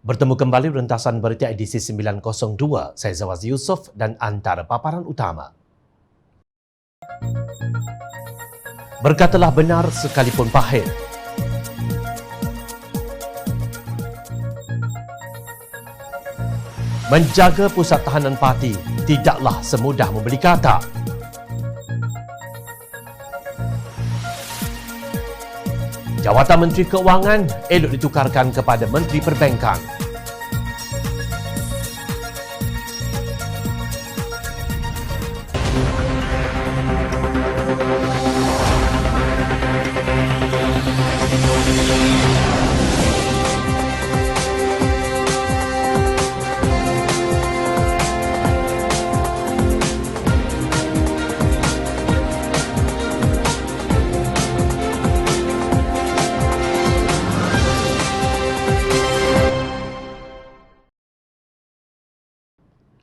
Bertemu kembali rentasan berita edisi 902. Saya Zawaz Yusof dan antara paparan utama. Berkatalah benar sekalipun pahit. Menjaga pusat tahanan parti tidaklah semudah membeli kata. Jawatan Menteri Keuangan elok ditukarkan kepada Menteri Perbankan.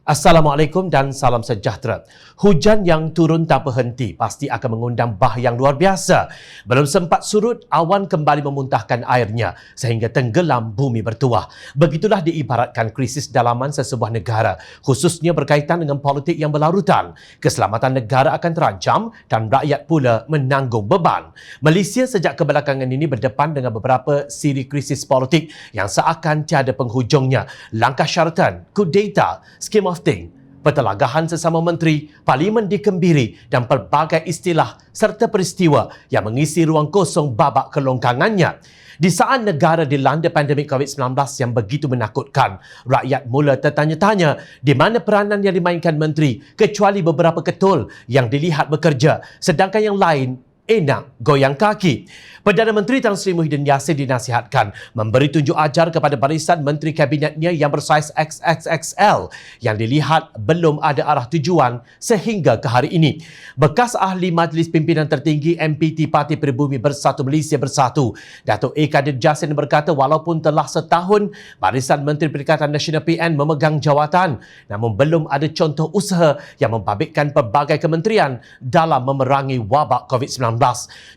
Assalamualaikum dan salam sejahtera. Hujan yang turun tak berhenti pasti akan mengundang bah yang luar biasa. Belum sempat surut, awan kembali memuntahkan airnya sehingga tenggelam bumi bertuah. Begitulah diibaratkan krisis dalaman sesebuah negara, khususnya berkaitan dengan politik yang berlarutan. Keselamatan negara akan terancam dan rakyat pula menanggung beban. Malaysia sejak kebelakangan ini berdepan dengan beberapa siri krisis politik yang seakan tiada penghujungnya. Langkah syaratan, kudeta, skim of thing, pertelagahan sesama menteri, parlimen dikembiri dan pelbagai istilah serta peristiwa yang mengisi ruang kosong babak kelongkangannya. Di saat negara dilanda pandemik COVID-19 yang begitu menakutkan, rakyat mula tertanya-tanya di mana peranan yang dimainkan menteri kecuali beberapa ketul yang dilihat bekerja sedangkan yang lain enak goyang kaki. Perdana Menteri Tan Sri Muhyiddin Yassin dinasihatkan memberi tunjuk ajar kepada barisan menteri kabinetnya yang bersaiz XXXL yang dilihat belum ada arah tujuan sehingga ke hari ini. Bekas ahli Majlis Pimpinan Tertinggi MPT Parti Pribumi Bersatu Malaysia Bersatu, Datuk A. Kadir Jassin berkata walaupun telah setahun barisan Menteri Perikatan Nasional PN memegang jawatan, namun belum ada contoh usaha yang membabitkan pelbagai kementerian dalam memerangi wabak COVID-19.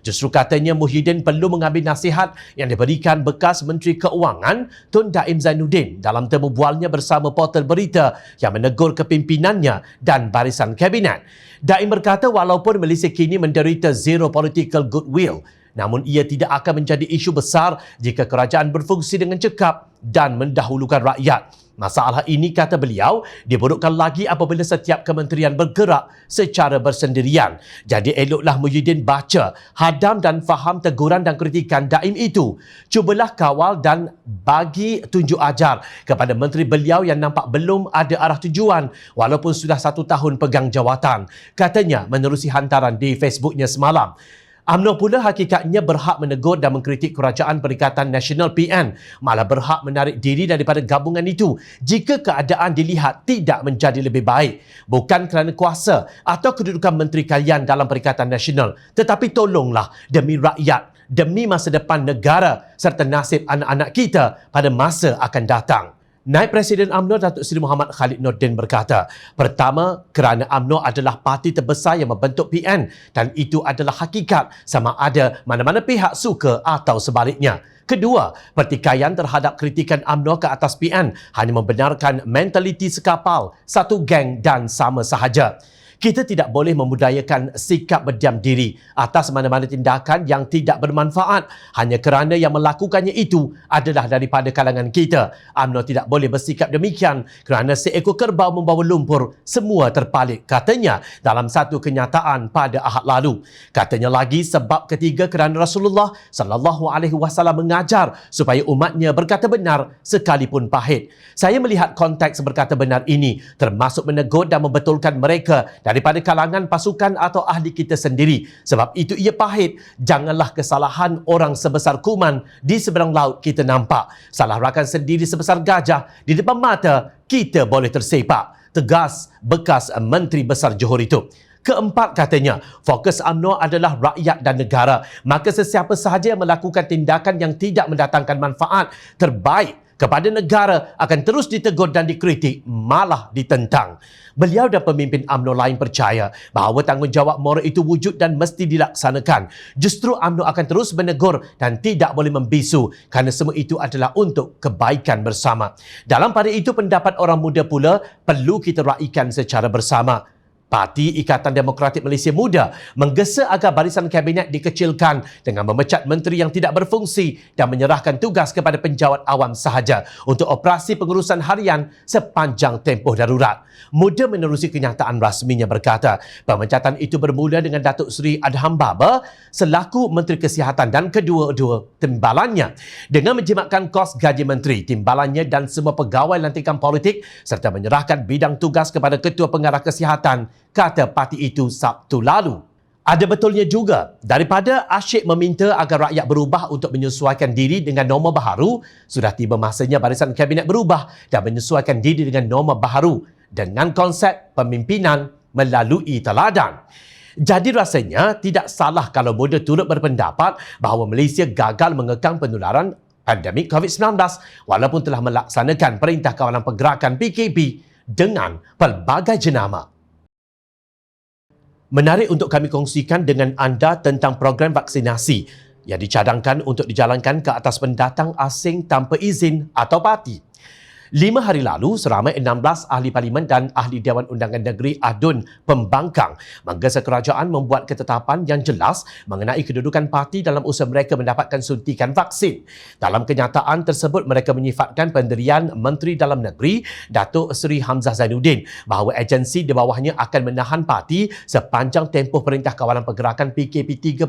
Justru katanya Muhyiddin perlu mengambil nasihat yang diberikan bekas Menteri Keuangan Tun Daim Zainuddin dalam temu bualnya bersama portal berita yang menegur kepimpinannya dan barisan kabinet. Daim berkata walaupun Malaysia kini menderita zero political goodwill, namun ia tidak akan menjadi isu besar jika kerajaan berfungsi dengan cekap dan mendahulukan rakyat. Masalah ini, kata beliau, diburukkan lagi apabila setiap kementerian bergerak secara bersendirian. Jadi eloklah Muhyiddin baca, hadam dan faham teguran dan kritikan Daim itu. Cubalah kawal dan bagi tunjuk ajar kepada menteri beliau yang nampak belum ada arah tujuan walaupun sudah 1 tahun pegang jawatan. Katanya menerusi hantaran di Facebooknya semalam. UMNO pula hakikatnya berhak menegur dan mengkritik Kerajaan Perikatan Nasional PN, malah berhak menarik diri daripada gabungan itu jika keadaan dilihat tidak menjadi lebih baik. Bukan kerana kuasa atau kedudukan menteri kalian dalam Perikatan Nasional, tetapi tolonglah demi rakyat, demi masa depan negara serta nasib anak-anak kita pada masa akan datang. Naib Presiden UMNO Datuk Seri Muhammad Khalid Nordin berkata, pertama, kerana UMNO adalah parti terbesar yang membentuk PN dan itu adalah hakikat sama ada mana-mana pihak suka atau sebaliknya. Kedua, pertikaian terhadap kritikan UMNO ke atas PN hanya membenarkan mentaliti sekapal, satu geng dan sama sahaja. Kita tidak boleh memudayakan sikap berdiam diri atas mana-mana tindakan yang tidak bermanfaat hanya kerana yang melakukannya itu adalah daripada kalangan kita. UMNO tidak boleh bersikap demikian kerana seekor kerbau membawa lumpur, semua terpalit, katanya dalam satu kenyataan pada Ahad lalu. Katanya lagi, sebab ketiga kerana Rasulullah SAW mengajar supaya umatnya berkata benar sekalipun pahit. Saya melihat konteks berkata benar ini termasuk menegur dan membetulkan mereka daripada kalangan pasukan atau ahli kita sendiri. Sebab itu ia pahit. Janganlah kesalahan orang sebesar kuman di seberang laut kita nampak. Salah rakan sendiri sebesar gajah di depan mata kita boleh tersepak. Tegas bekas Menteri Besar Johor itu. Keempat, katanya, fokus UMNO adalah rakyat dan negara. Maka sesiapa sahaja yang melakukan tindakan yang tidak mendatangkan manfaat, terbaik kepada negara akan terus ditegur dan dikritik, malah ditentang. Beliau dan pemimpin UMNO lain percaya bahawa tanggungjawab moral itu wujud dan mesti dilaksanakan. Justru UMNO akan terus menegur dan tidak boleh membisu kerana semua itu adalah untuk kebaikan bersama. Dalam pada itu, pendapat orang muda pula perlu kita raikan secara bersama. Parti Ikatan Demokratik Malaysia Muda menggesa agar barisan kabinet dikecilkan dengan memecat menteri yang tidak berfungsi dan menyerahkan tugas kepada penjawat awam sahaja untuk operasi pengurusan harian sepanjang tempoh darurat. Muda menerusi kenyataan rasminya berkata, pemecatan itu bermula dengan Datuk Seri Adham Baba selaku Menteri Kesihatan dan kedua-dua timbalannya. Dengan menjimatkan kos gaji menteri, timbalannya dan semua pegawai lantikan politik serta menyerahkan bidang tugas kepada Ketua Pengarah Kesihatan, kata parti itu Sabtu lalu. Ada betulnya juga, daripada asyik meminta agar rakyat berubah untuk menyesuaikan diri dengan norma baharu, sudah tiba masanya barisan kabinet berubah dan menyesuaikan diri dengan norma baharu dengan konsep pemimpinan melalui teladan. Jadi rasanya tidak salah kalau muda turut berpendapat bahawa Malaysia gagal mengekang penularan pandemik COVID-19 walaupun telah melaksanakan Perintah Kawalan Pergerakan PKP dengan pelbagai jenama. Menarik untuk kami kongsikan dengan anda tentang program vaksinasi yang dicadangkan untuk dijalankan ke atas pendatang asing tanpa izin atau parti. 5 hari lalu, seramai 16 ahli parlimen dan ahli Dewan Undangan Negeri Adun Pembangkang menggesa kerajaan membuat ketetapan yang jelas mengenai kedudukan parti dalam usaha mereka mendapatkan suntikan vaksin. Dalam kenyataan tersebut, mereka menyifatkan pendirian Menteri Dalam Negeri Datuk Seri Hamzah Zainuddin bahawa agensi di bawahnya akan menahan parti sepanjang tempoh Perintah Kawalan Pergerakan PKP 3.0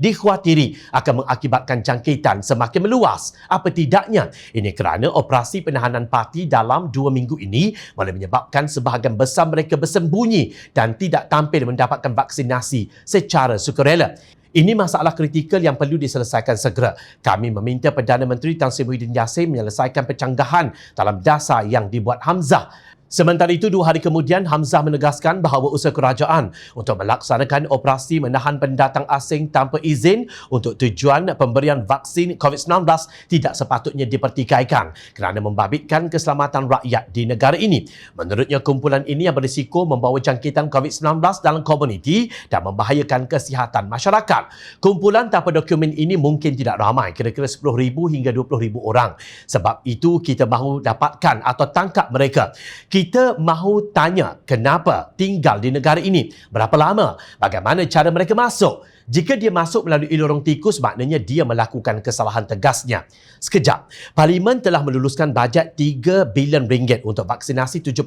dikhawatiri akan mengakibatkan jangkitan semakin meluas. Apa tidaknya, ini kerana operasi penahanan parti dalam 2 minggu ini boleh menyebabkan sebahagian besar mereka bersembunyi dan tidak tampil mendapatkan vaksinasi secara sukarela. Ini masalah kritikal yang perlu diselesaikan segera. Kami meminta Perdana Menteri Tan Sri Muhyiddin Yassin menyelesaikan pencanggahan dalam dasar yang dibuat Hamzah. Sementara itu, 2 hari kemudian, Hamzah menegaskan bahawa usaha kerajaan untuk melaksanakan operasi menahan pendatang asing tanpa izin untuk tujuan pemberian vaksin COVID-19 tidak sepatutnya dipertikaikan kerana membabitkan keselamatan rakyat di negara ini. Menurutnya, kumpulan ini yang berisiko membawa jangkitan COVID-19 dalam komuniti dan membahayakan kesihatan masyarakat. Kumpulan tanpa dokumen ini mungkin tidak ramai, kira-kira 10,000 hingga 20,000 orang. Sebab itu, kita mahu dapatkan atau tangkap mereka. Kita mahu tanya kenapa tinggal di negara ini, berapa lama, bagaimana cara mereka masuk. Jika dia masuk melalui lorong tikus, maknanya dia melakukan kesalahan tegasnya. Sekejap, Parlimen telah meluluskan bajet 3 bilion ringgit untuk vaksinasi 70%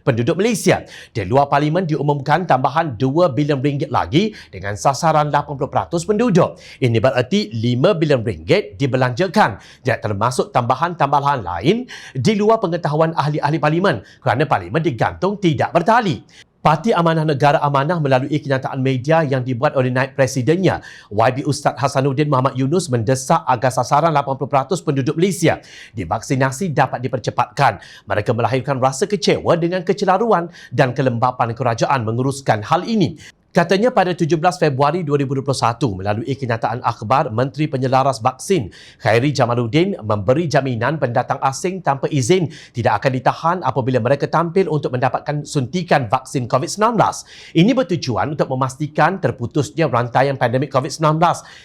penduduk Malaysia. Di luar Parlimen diumumkan tambahan 2 bilion ringgit lagi dengan sasaran 80% penduduk. Ini bererti 5 bilion ringgit dibelanjakan, tidak termasuk tambahan-tambahan lain di luar pengetahuan ahli-ahli Parlimen kerana Parlimen digantung tidak bertali. Parti Amanah Negara Amanah melalui kenyataan media yang dibuat oleh Naib Presidennya, YB Ustaz Hasanuddin Muhammad Yunus mendesak agar sasaran 80% penduduk Malaysia divaksinasi dapat dipercepatkan. Mereka melahirkan rasa kecewa dengan kecelaruan dan kelembapan kerajaan menguruskan hal ini. Katanya pada 17 Februari 2021 melalui kenyataan akhbar, Menteri Penyelaras Vaksin Khairi Jamaluddin memberi jaminan pendatang asing tanpa izin tidak akan ditahan apabila mereka tampil untuk mendapatkan suntikan vaksin COVID-19. Ini bertujuan untuk memastikan terputusnya rantaian pandemik COVID-19.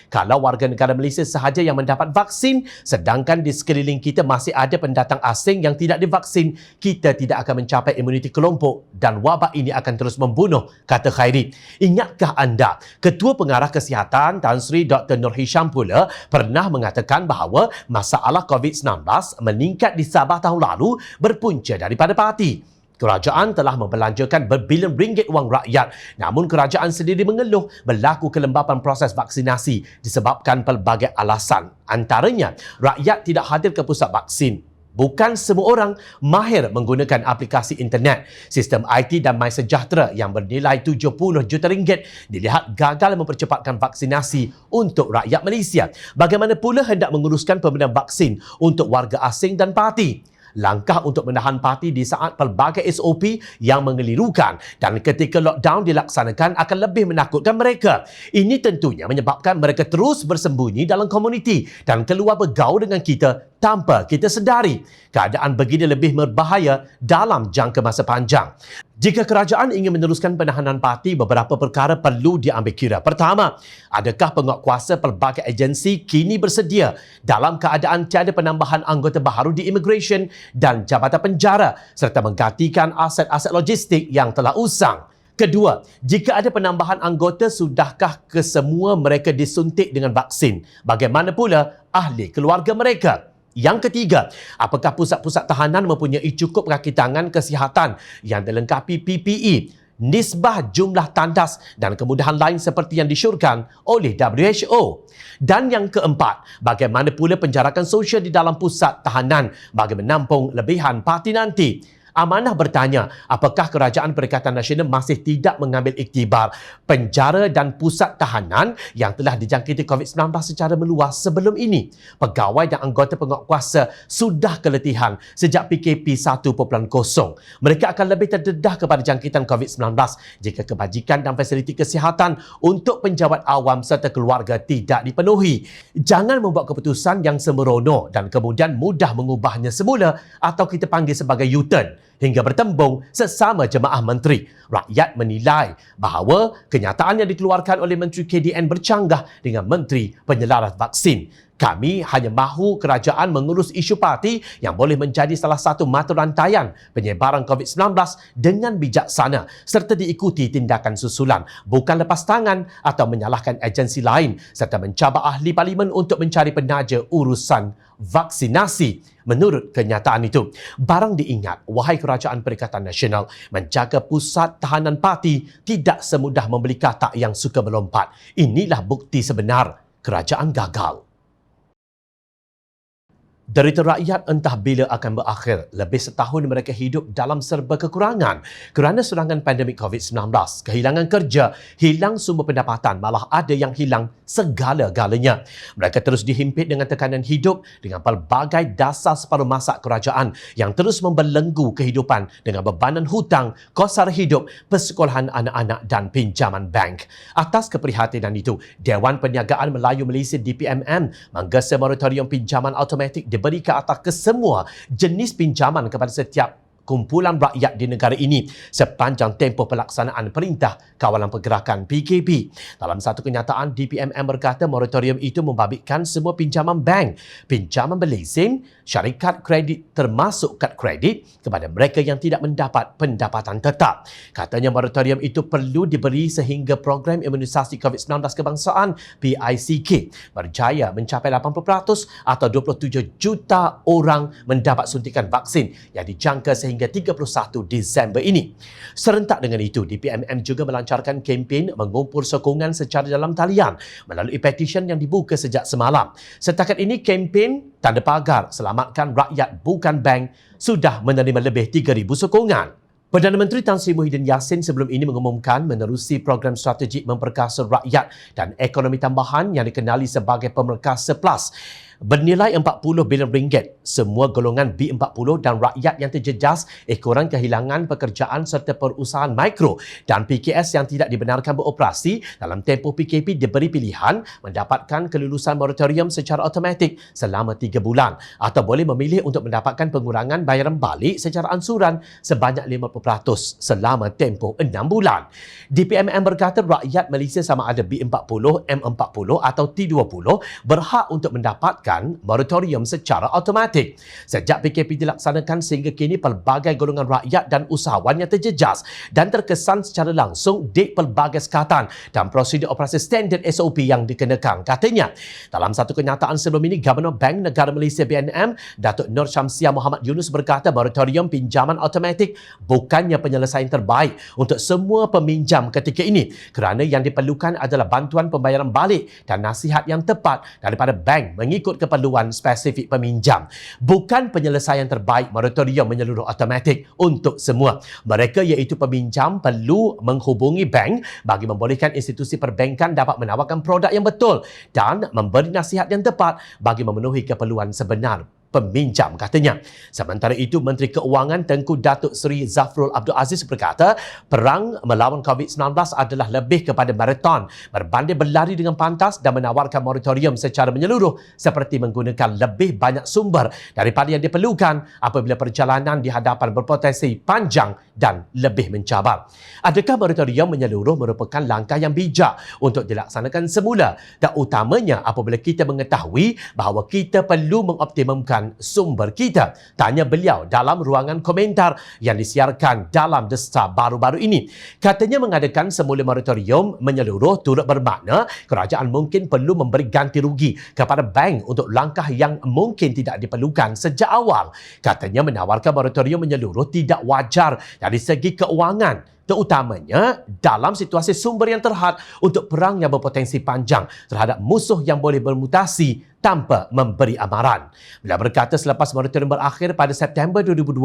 Kalau warga negara Malaysia sahaja yang mendapat vaksin, sedangkan di sekeliling kita masih ada pendatang asing yang tidak divaksin, kita tidak akan mencapai imuniti kelompok dan wabak ini akan terus membunuh, kata Khairi. Ingatkah anda, Ketua Pengarah Kesihatan Tan Sri Dr. Nur Hisham pula pernah mengatakan bahawa masalah COVID-19 meningkat di Sabah tahun lalu berpunca daripada parti. Kerajaan telah membelanjakan berbilion ringgit wang rakyat, namun kerajaan sendiri mengeluh berlaku kelembapan proses vaksinasi disebabkan pelbagai alasan. Antaranya, rakyat tidak hadir ke pusat vaksin. Bukan semua orang mahir menggunakan aplikasi internet. Sistem IT dan MySejahtera yang bernilai 70 juta ringgit dilihat gagal mempercepatkan vaksinasi untuk rakyat Malaysia. Bagaimana pula hendak menguruskan pemberian vaksin untuk warga asing dan parti? langkah untuk menahan parti di saat pelbagai SOP yang mengelirukan dan ketika lockdown dilaksanakan akan lebih menakutkan mereka. Ini tentunya menyebabkan mereka terus bersembunyi dalam komuniti dan keluar bergaul dengan kita tanpa kita sedari. Keadaan begini lebih berbahaya dalam jangka masa panjang. Jika kerajaan ingin meneruskan penahanan parti, beberapa perkara perlu diambil kira. Pertama, adakah penguatkuasa pelbagai agensi kini bersedia dalam keadaan tiada penambahan anggota baharu di immigration dan jabatan penjara serta menggantikan aset-aset logistik yang telah usang? Kedua, jika ada penambahan anggota, sudahkah kesemua mereka disuntik dengan vaksin? Bagaimana pula ahli keluarga mereka? Yang ketiga, apakah pusat-pusat tahanan mempunyai cukup kaki tangan kesihatan yang dilengkapi PPE, nisbah jumlah tandas dan kemudahan lain seperti yang disyorkan oleh WHO? Dan yang keempat, bagaimana pula penjarakan sosial di dalam pusat tahanan bagi menampung lebihan parti nanti? Amanah bertanya, apakah Kerajaan Perikatan Nasional masih tidak mengambil iktibar penjara dan pusat tahanan yang telah dijangkiti COVID-19 secara meluas sebelum ini? Pegawai dan anggota penguatkuasa sudah keletihan sejak PKP 1.0. Mereka akan lebih terdedah kepada jangkitan COVID-19 jika kebajikan dan fasiliti kesihatan untuk penjawat awam serta keluarga tidak dipenuhi. Jangan membuat keputusan yang sembrono dan kemudian mudah mengubahnya semula atau kita panggil sebagai U-turn hingga bertembung sesama jemaah menteri. Rakyat menilai bahawa kenyataan yang dikeluarkan oleh Menteri KDN bercanggah dengan Menteri Penyelaras Vaksin. Kami hanya mahu kerajaan mengurus isu parti yang boleh menjadi salah satu mata rantaian penyebaran COVID-19 dengan bijaksana serta diikuti tindakan susulan, bukan lepas tangan atau menyalahkan agensi lain serta mencabar ahli parlimen untuk mencari penaja urusan vaksinasi. Menurut kenyataan itu, barang diingat, wahai Kerajaan Perikatan Nasional, menjaga pusat tahanan parti tidak semudah membeli katak yang suka melompat. Inilah bukti sebenar kerajaan gagal. Derita rakyat entah bila akan berakhir. Lebih setahun mereka hidup dalam serba kekurangan kerana serangan pandemik COVID-19. Kehilangan kerja, hilang sumber pendapatan, malah ada yang hilang segala-galanya. Mereka terus dihimpit dengan tekanan hidup dengan pelbagai dasar separuh masak kerajaan yang terus membelenggu kehidupan dengan bebanan hutang, kos sara hidup, persekolahan anak-anak dan pinjaman bank. Atas keprihatinan itu, Dewan Perniagaan Melayu Malaysia DPMM menggesa moratorium pinjaman automatik diberi ke atas kesemua jenis pinjaman kepada setiap kumpulan rakyat di negara ini sepanjang tempoh pelaksanaan Perintah Kawalan Pergerakan PKP. Dalam satu kenyataan, DPMM berkata moratorium itu membabitkan semua pinjaman bank, pinjaman berlesen, syarikat kredit termasuk kad kredit kepada mereka yang tidak mendapat pendapatan tetap. Katanya moratorium itu perlu diberi sehingga program imunisasi COVID-19 kebangsaan PICK berjaya mencapai 80% atau 27 juta orang mendapat suntikan vaksin yang dijangka sehingga 31 Disember ini. Serentak dengan itu, DPMM juga melancarkan kempen mengumpul sokongan secara dalam talian melalui petisyen yang dibuka sejak semalam. Setakat ini, kempen tanda pagar Selamatkan Rakyat Bukan Bank sudah menerima lebih 3,000 sokongan. Perdana Menteri Tan Sri Muhyiddin Yassin sebelum ini mengumumkan menerusi program strategik memperkasa rakyat dan ekonomi tambahan yang dikenali sebagai Pemerkasa Plus bernilai 40 bilion ringgit. Semua golongan B40 dan rakyat yang terjejas ekoran kehilangan pekerjaan serta perusahaan mikro dan PKS yang tidak dibenarkan beroperasi dalam tempoh PKP diberi pilihan mendapatkan kelulusan moratorium secara automatik selama 3 bulan atau boleh memilih untuk mendapatkan pengurangan bayaran balik secara ansuran sebanyak 50% selama tempoh 6 bulan. DPMM berkata rakyat Malaysia sama ada B40, M40 atau T20 berhak untuk mendapatkan moratorium secara automatik. Sejak PKP dilaksanakan sehingga kini pelbagai golongan rakyat dan usahawan yang terjejas dan terkesan secara langsung di pelbagai sekatan dan prosedur operasi standard SOP yang dikenakan. Katanya, dalam satu kenyataan sebelum ini, Gubernur Bank Negara Malaysia BNM, Datuk Nur Syamsiah Muhammad Yunus berkata moratorium pinjaman automatik bukannya penyelesaian terbaik untuk semua peminjam ketika ini kerana yang diperlukan adalah bantuan pembayaran balik dan nasihat yang tepat daripada bank mengikut keperluan spesifik peminjam. Bukan penyelesaian terbaik moratorium menyeluruh automatik untuk semua. Mereka iaitu peminjam perlu menghubungi bank bagi membolehkan institusi perbankan dapat menawarkan produk yang betul dan memberi nasihat yang tepat bagi memenuhi keperluan sebenar peminjam, katanya. Sementara itu, Menteri Keuangan Tengku Datuk Seri Zafrul Abdul Aziz berkata, perang melawan COVID-19 adalah lebih kepada maraton, berbanding berlari dengan pantas dan menawarkan moratorium secara menyeluruh seperti menggunakan lebih banyak sumber daripada yang diperlukan apabila perjalanan di hadapan berpotensi panjang dan lebih mencabar. Adakah moratorium menyeluruh merupakan langkah yang bijak untuk dilaksanakan semula, dan utamanya apabila kita mengetahui bahawa kita perlu mengoptimumkan sumber kita? Tanya beliau dalam ruangan komentar yang disiarkan dalam The Star baru-baru ini. Katanya mengadakan semula moratorium menyeluruh turut bermakna kerajaan mungkin perlu memberi ganti rugi kepada bank untuk langkah yang mungkin tidak diperlukan sejak awal. Katanya menawarkan moratorium menyeluruh tidak wajar dari segi keuangan, terutamanya dalam situasi sumber yang terhad untuk perang yang berpotensi panjang terhadap musuh yang boleh bermutasi tanpa memberi amaran. Bila berkata selepas moratorium berakhir pada September 2020,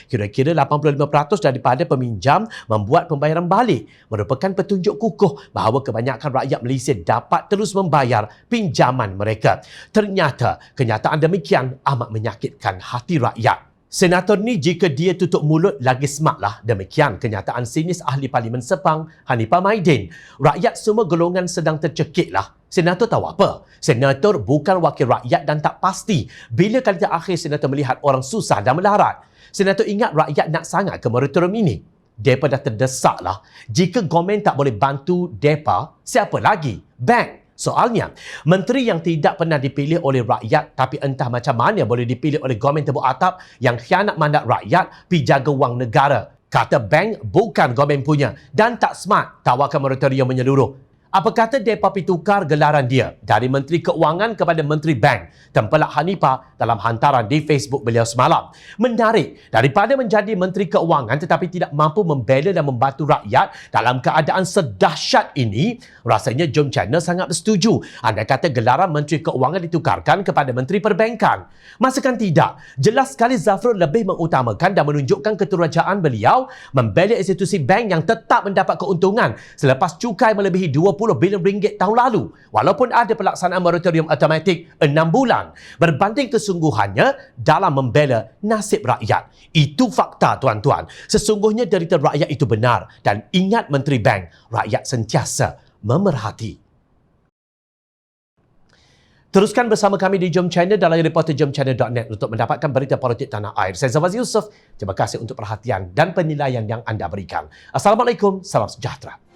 kira-kira 85% daripada peminjam membuat pembayaran balik, merupakan petunjuk kukuh bahawa kebanyakan rakyat Malaysia dapat terus membayar pinjaman mereka. Ternyata kenyataan demikian amat menyakitkan hati rakyat. Senator ni jika dia tutup mulut lagi smart lah. Demikian kenyataan sinis Ahli Parlimen Sepang, Hanifah Maidin. Rakyat semua golongan sedang tercekik lah. Senator tahu apa? Senator bukan wakil rakyat dan tak pasti bila kali terakhir senator melihat orang susah dan melarat. Senator ingat rakyat nak sangat ke moratorium ini? Depa dah terdesak lah. Jika government tak boleh bantu depa, siapa lagi? Bank. Soalnya, menteri yang tidak pernah dipilih oleh rakyat tapi entah macam mana boleh dipilih oleh government tebuk atap yang khianat mandat rakyat pi jaga wang negara. Kata bank bukan government punya dan tak smart tawarkan moratorium menyeluruh. Apa kata depa pi tukar gelaran dia dari Menteri Keuangan kepada Menteri Bank, tempelak Hanifah dalam hantaran di Facebook beliau semalam. Menarik, daripada menjadi Menteri Keuangan tetapi tidak mampu membela dan membantu rakyat dalam keadaan sedahsyat ini, rasanya Jom Channel sangat bersetuju. Anda kata gelaran Menteri Keuangan ditukarkan kepada Menteri Perbankan. Masakan tidak, jelas sekali Zafrul lebih mengutamakan dan menunjukkan keterajaan beliau membela institusi bank yang tetap mendapat keuntungan selepas cukai melebihi 20 bilion ringgit tahun lalu, walaupun ada pelaksanaan moratorium automatik 6 bulan, berbanding kesungguhannya dalam membela nasib rakyat. Itu fakta, tuan-tuan. Sesungguhnya derita rakyat itu benar, dan ingat Menteri Bank, rakyat sentiasa memerhati. Teruskan bersama kami di Jom Channel dalam reporterjomchannel.net untuk mendapatkan berita politik tanah air. Saya Zawaz Yusof. Terima kasih untuk perhatian dan penilaian yang anda berikan. Assalamualaikum, salam sejahtera.